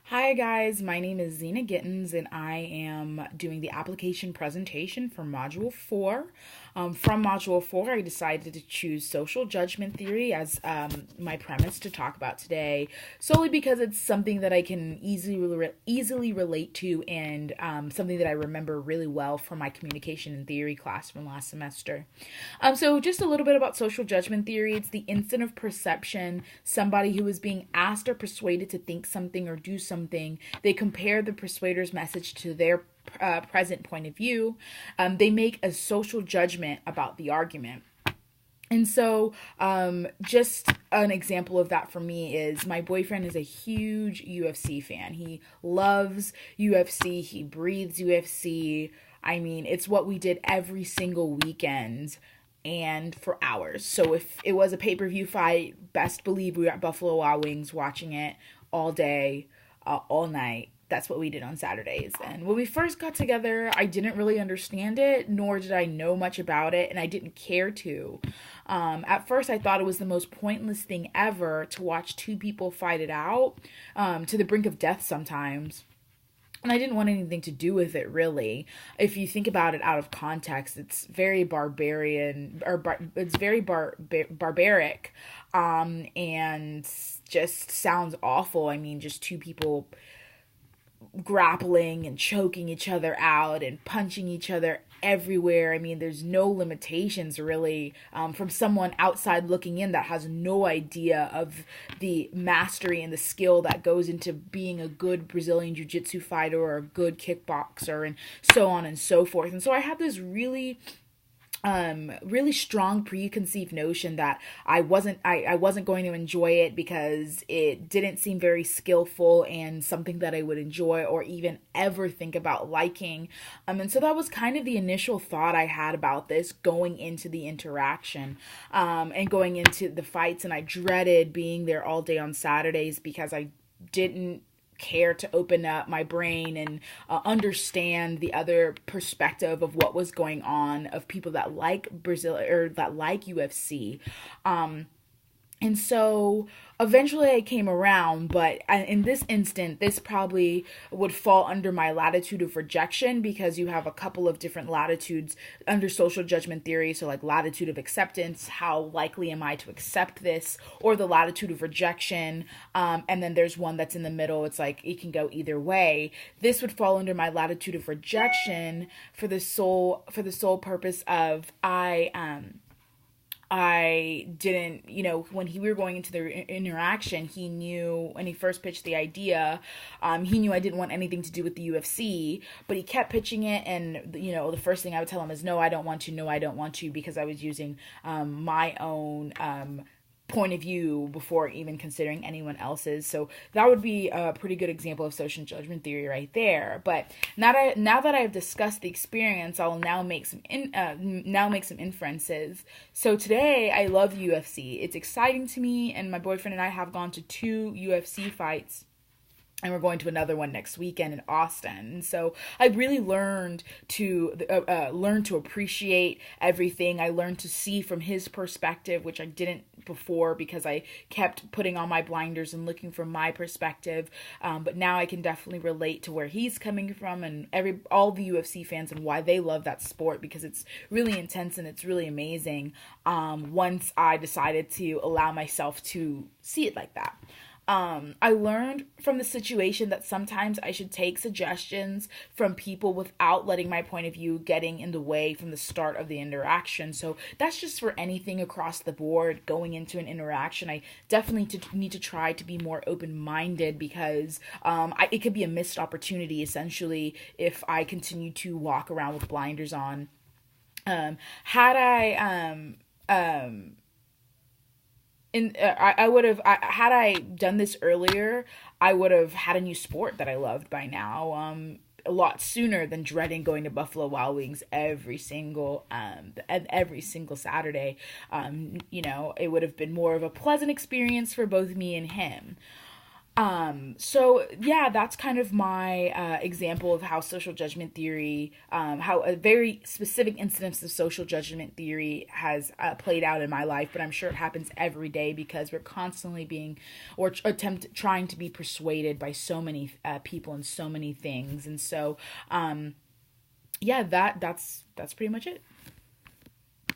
Hi guys, my name is Zena Gittens and I am doing the application presentation for Module 4. From Module 4, I decided to choose social judgment theory as my premise to talk about today, solely because it's something that I can easily relate to and something that I remember really well from my communication and theory class from last semester. So just a little bit about social judgment theory. It's the instant of perception. Somebody who is being asked or persuaded to think something or do something, they compare the persuader's message to their present point of view. They make a social judgment about the argument. And so, just an example of that for me is my boyfriend is a huge UFC fan. He loves UFC, he breathes UFC. I mean, it's what we did every single weekend and for hours. So if it was a pay-per-view fight, best believe we were at Buffalo Wild Wings watching it all day, all night. That's what we did on Saturdays. And when we first got together, I didn't really understand it, nor did I know much about it, and I didn't care to. At first, I thought it was the most pointless thing ever to watch two people fight it out, to the brink of death sometimes. And I didn't want anything to do with it, really. If you think about it out of context, it's very barbarian, it's very barbaric, and just sounds awful. I mean, just two people grappling and choking each other out and punching each other everywhere. I mean, there's no limitations really, from someone outside looking in that has no idea of the mastery and the skill that goes into being a good Brazilian Jiu-Jitsu fighter or a good kickboxer and so on and so forth. And so I have this really strong preconceived notion that I wasn't going to enjoy it because it didn't seem very skillful and something that I would enjoy or even ever think about liking. And so that was kind of the initial thought I had about this going into the interaction, and going into the fights. And I dreaded being there all day on Saturdays because I didn't care to open up my brain and understand the other perspective of what was going on, of people that like Brazil or that like UFC. And so eventually I came around, but in this instant, this probably would fall under my latitude of rejection because you have a couple of different latitudes under social judgment theory. So, like latitude of acceptance, how likely am I to accept this, or the latitude of rejection. And then there's one that's in the middle. It's like it can go either way. This would fall under my latitude of rejection for the sole purpose of I didn't, when we were going into the interaction, he knew when he first pitched the idea, he knew I didn't want anything to do with the UFC, but he kept pitching it. And, the first thing I would tell him is, no, I don't want to, no, I don't want to, because I was using my own point of view before even considering anyone else's. So that would be a pretty good example of social judgment theory right there. But now that I've discussed the experience, I'll now make some inferences. So today I love UFC. It's exciting to me, and my boyfriend and I have gone to 2 UFC fights. And we're going to another one next weekend in Austin. And so I really learned to appreciate everything. I learned to see from his perspective, which I didn't before because I kept putting on my blinders and looking from my perspective. But now I can definitely relate to where he's coming from and all the UFC fans and why they love that sport, because it's really intense and it's really amazing. Once I decided to allow myself to see it like that. I learned from the situation that sometimes I should take suggestions from people without letting my point of view getting in the way from the start of the interaction. So that's just for anything across the board going into an interaction. I definitely need to try to be more open-minded because it could be a missed opportunity, essentially, if I continue to walk around with blinders on. Had I would have, had I done this earlier, I would have had a new sport that I loved by now, a lot sooner than dreading going to Buffalo Wild Wings every single Saturday. It would have been more of a pleasant experience for both me and him. So yeah, that's kind of my example of how social judgment theory, how a very specific instance of social judgment theory has played out in my life. But I'm sure it happens every day because we're constantly being, or trying to be persuaded by so many people and so many things. And so, yeah, that's pretty much it.